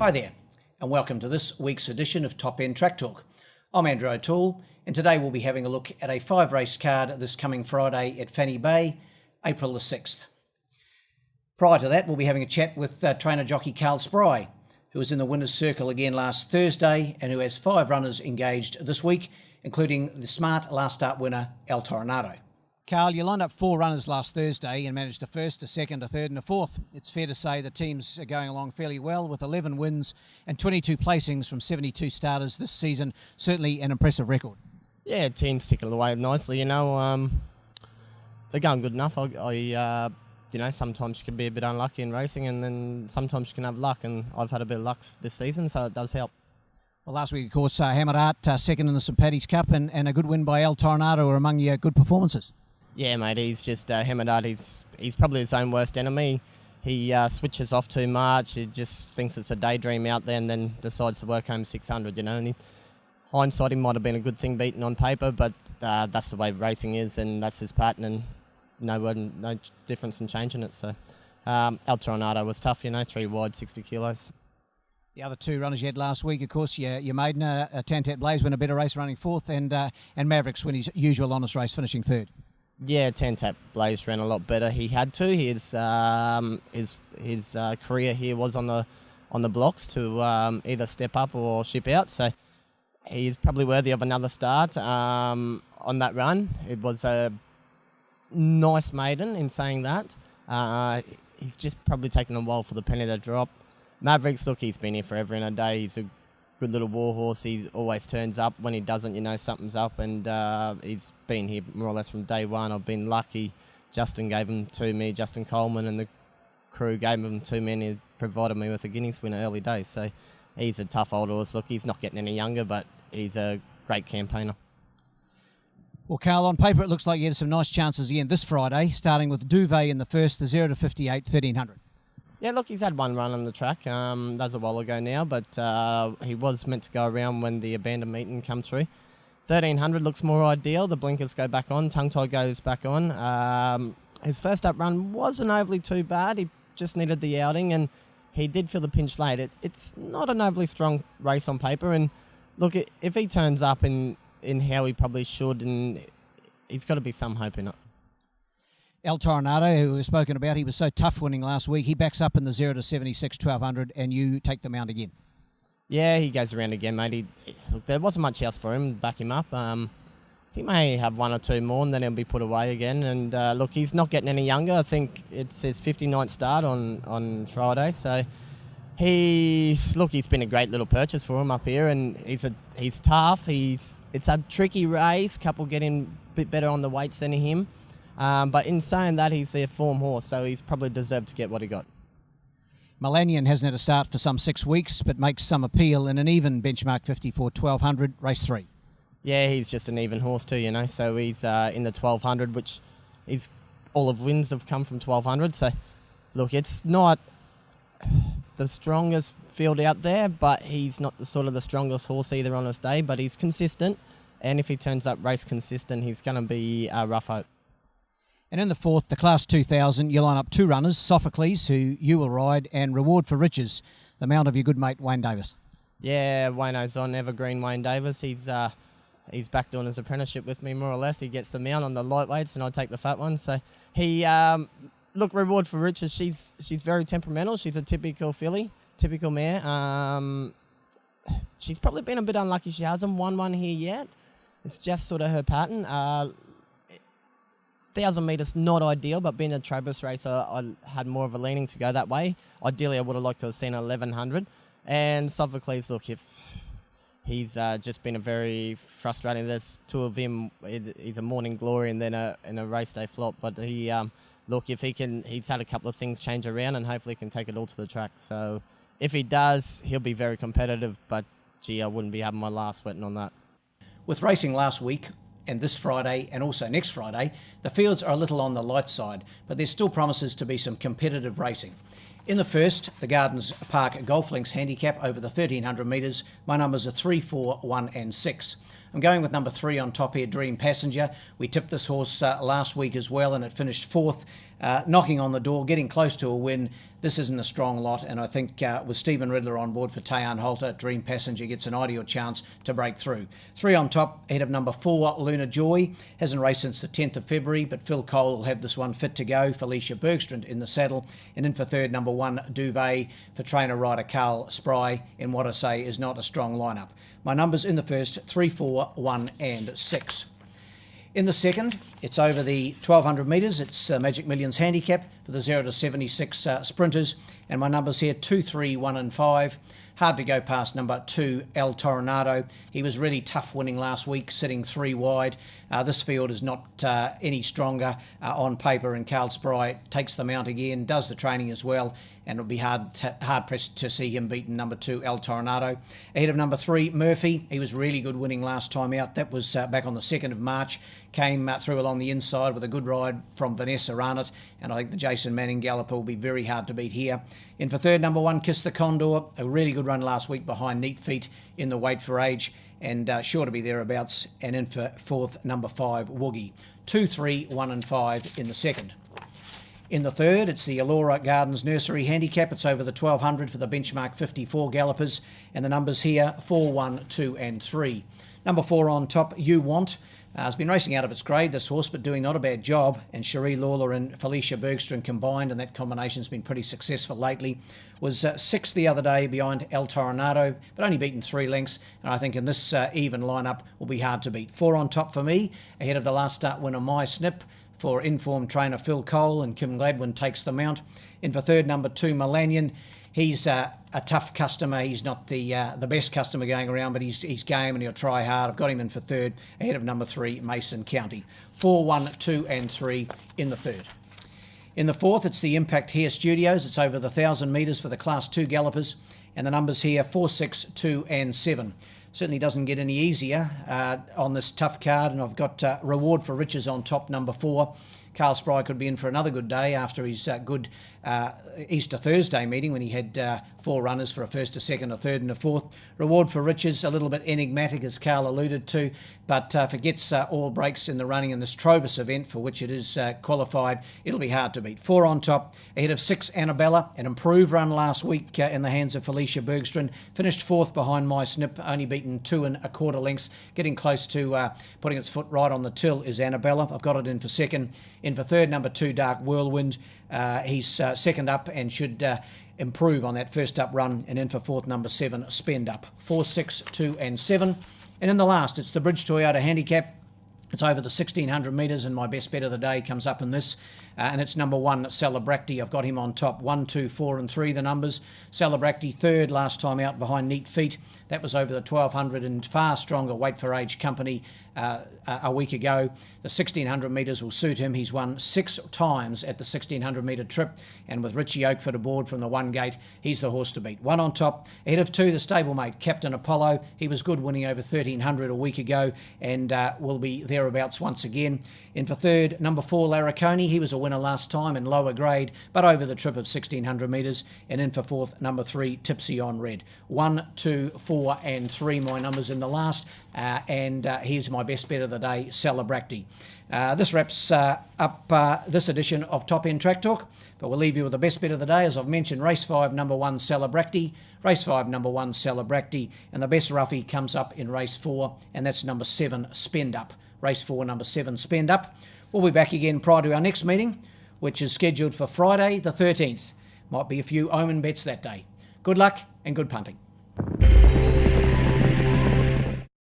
Hi there, and welcome to this week's edition of Top End Track Talk. I'm Andrew O'Toole, and today we'll be having a look at a 5-race card this coming Friday at Fanny Bay, April the 6th. Prior to that, we'll be having a chat with trainer jockey Carl Spry, who was in the winner's circle again last Thursday and who has 5 runners engaged this week, including the smart last start winner, El Toronado. Carl, you lined up 4 runners last Thursday and managed a first, a second, a third and a fourth. It's fair to say the teams are going along fairly well with 11 wins and 22 placings from 72 starters this season. Certainly an impressive record. Yeah, team's ticking away nicely, they're going good enough. Sometimes you can be a bit unlucky in racing and then sometimes you can have luck, and I've had a bit of luck this season, so it does help. Well, last week, of course, Hammered Art second in the St Paddy's Cup and a good win by El Toronado are among your good performances. Yeah, mate, he's just Hammered Art. He's probably his own worst enemy. He switches off too much. He just thinks it's a daydream out there and then decides to work home 600, And hindsight, he might have been a good thing beaten on paper, but that's the way racing is and that's his pattern, and no difference in changing it. So El Toronado was tough, 3 wide, 60 kilos. The other 2 runners you had last week, of course, your maiden, Tantat Blaze, win a better race running 4th, and Mavericks win his usual honest race finishing 3rd. Yeah, Tantat Blaze ran a lot better. He had to. His career here was on the blocks to either step up or ship out. So he's probably worthy of another start on that run. It was a nice maiden in saying that. He's just probably taken a while for the penny to drop. Mavericks, look, he's been here forever and a day. He's a good little war horse. He always turns up. When he doesn't, something's up, and he's been here more or less from day one. I've been lucky. Justin gave him to me, Justin Coleman, and the crew gave him to me, and he provided me with a Guineas winner early days. So he's a tough old horse. Look, he's not getting any younger, but he's a great campaigner. Well, Carl, on paper it looks like you had some nice chances again this Friday, starting with Duvet in the first, the 0 to 58, 1300. Yeah, look, he's had one run on the track. That was a while ago now, but he was meant to go around when the abandoned meeting come through. 1300 looks more ideal. The blinkers go back on, tongue tie goes back on. His first up run wasn't overly too bad. He just needed the outing, and he did feel the pinch late. It's not an overly strong race on paper, and look, if he turns up in how he probably should, and he's got to be some hope in it. El Toronado, who we've spoken about, he was so tough winning last week. He backs up in the 0 to 76, 1200, and you take the mount again. Yeah, he goes around again, mate. Look, there wasn't much else for him to back him up. He may have 1 or 2 more, and then he'll be put away again. And look, he's not getting any younger. I think it's his 59th start on Friday. So he's been a great little purchase for him up here, and he's tough. It's a tricky race. Couple getting a bit better on the weights than him. But in saying that, he's a form horse, so he's probably deserved to get what he got. Millennium hasn't had a start for some 6 weeks, but makes some appeal in an even benchmark 54 1200, race 3. Yeah, he's just an even horse too, so he's in the 1200, which is all of wins have come from 1200. So look, it's not the strongest field out there, but he's not the strongest horse either on his day, but he's consistent, and if he turns up race consistent, he's going to be a rough hope. And in the 4th, the Class 2000, you line up 2 runners, Sophocles, who you will ride, and Reward for Riches, the mount of your good mate Wayne Davis. Yeah, Wayno's on, evergreen Wayne Davis. He's back doing his apprenticeship with me, more or less. He gets the mount on the lightweights, and I take the fat one. So he, Reward for Riches, she's very temperamental. She's a typical filly, typical mare. She's probably been a bit unlucky. She hasn't won one here yet. It's just sort of her pattern. 1,000 metres, not ideal, but being a Trobus racer, I had more of a leaning to go that way. Ideally, I would have liked to have seen 1,100. And Sophocles, look, if he's just been a very frustrating. There's 2 of him. He's a morning glory and then a race day flop. But he, look, if he can, he's had a couple of things change around and hopefully can take it all to the track. So if he does, he'll be very competitive. But gee, I wouldn't be having my last sweating on that. With racing last week and this Friday and also next Friday, the fields are a little on the light side, but there still promises to be some competitive racing. In the first, the Gardens Park Golf Links handicap over the 1,300 metres, my numbers are 3, 4, 1 and 6. I'm going with number 3 on top here, Dream Passenger. We tipped this horse last week as well, and it finished 4th, knocking on the door, getting close to a win. This isn't a strong lot, and I think with Stephen Riddler on board for Tayan Holter, Dream Passenger gets an ideal chance to break through. 3 on top, ahead of number 4, Luna Joy. Hasn't raced since the 10th of February, but Phil Cole will have this one fit to go. Felicia Bergstrand in the saddle. And in for third, number 1, Duvet, for trainer rider Carl Spry, in what I say is not a strong lineup. My numbers in the first, 3, 4, 1 and 6. In the second, it's over the 1200 metres. It's Magic Millions handicap for the 0 to 76 sprinters. And my numbers here, 2, 3, 1 and 5. Hard to go past number 2, El Toronado. He was really tough winning last week, sitting 3 wide. This field is not any stronger on paper, and Carl Spry takes the mount again, does the training as well, and it'll be hard pressed to see him beaten number 2, El Toronado. Ahead of number 3, Murphy. He was really good winning last time out. That was back on the 2nd of March. Came through along the inside with a good ride from Vanessa Arnott, and I think the Jason Manning galloper will be very hard to beat here. In for third, number 1, Kiss the Condor. A really good run last week behind Neat Feet in the Wait for Age, and sure to be thereabouts. And in for fourth, number 5, Woogie. 2, 3, 1 and 5 in the second. In the third, it's the Allura Gardens Nursery Handicap. It's over the 1200 for the benchmark 54 gallopers, and the numbers here, 4, 1, 2 and 3. Number 4 on top, You Want. Has been racing out of its grade, this horse, but doing not a bad job. And Cherie Lawler and Felicia Bergstrand combined, and that combination's been pretty successful lately. Was 6th the other day behind El Toronado, but only beaten 3 lengths. And I think in this even lineup will be hard to beat. 4 on top for me, ahead of the last start winner, My Snip, for informed trainer Phil Cole, and Kim Gladwin takes the mount. In for third, number 2, Melanian. He's a tough customer. He's not the best customer going around, but he's game and he'll try hard. I've got him in for third, ahead of number 3, Mason County. 4, 1, 2 and 3 in the third. In the fourth, it's the Impact Hair Studios. It's over the 1,000 metres for the Class 2 gallopers, and the numbers here, 4, 6, 2 and 7. Certainly doesn't get any easier on this tough card, and I've got Reward for Riches on top, number 4. Carl Spry could be in for another good day after his good Easter Thursday meeting when he had 4 runners for a first, a second, a third and a fourth. Reward for Riches, a little bit enigmatic, as Carl alluded to, but if it gets all breaks in the running in this Trobus event, for which it is qualified, it'll be hard to beat. 4 on top, ahead of 6, Annabella. An improved run last week in the hands of Felicia Bergstrand. Finished 4th behind My Snip, only beaten 2 1/4 lengths. Getting close to putting its foot right on the till is Annabella. I've got it in for second. In for third, number 2, Dark Whirlwind. He's second up and should improve on that first up run. And in for fourth, number 7, Spend Up. 4, 6, 2 and 7. And in the last, it's the Bridge Toyota Handicap. It's over the 1,600 metres, and my best bet of the day comes up in this. And it's number 1, Celebracti. I've got him on top. 1, 2, 4 and 3, the numbers. Celebracti third last time out behind Neat Feet. That was over the 1,200 and far stronger Wait for Age company a week ago. The 1,600 metres will suit him. He's won 6 times at the 1,600 metre trip. And with Richie Oakford aboard from the one gate, he's the horse to beat. 1 on top. Ahead of 2, the stablemate, Captain Apollo. He was good winning over 1,300 a week ago and will be thereabouts once again. In for third, number 4, Larracone. He was a winner last time in lower grade, but over the trip of 1,600 metres. And in for fourth, number 3, Tipsy on Red. 1, 2, 4 and 3, my numbers in the last. And here's my best bet of the day, Celebracti. This wraps up this edition of Top End Track Talk, but we'll leave you with the best bet of the day. As I've mentioned, race 5, number 1, Celebracti. Race 5, number 1, Celebracti. And the best roughie comes up in race 4, and that's number 7, Spend Up. Race 4, number 7, Spend Up. We'll be back again prior to our next meeting, which is scheduled for Friday the 13th. Might be a few omen bets that day. Good luck and good punting.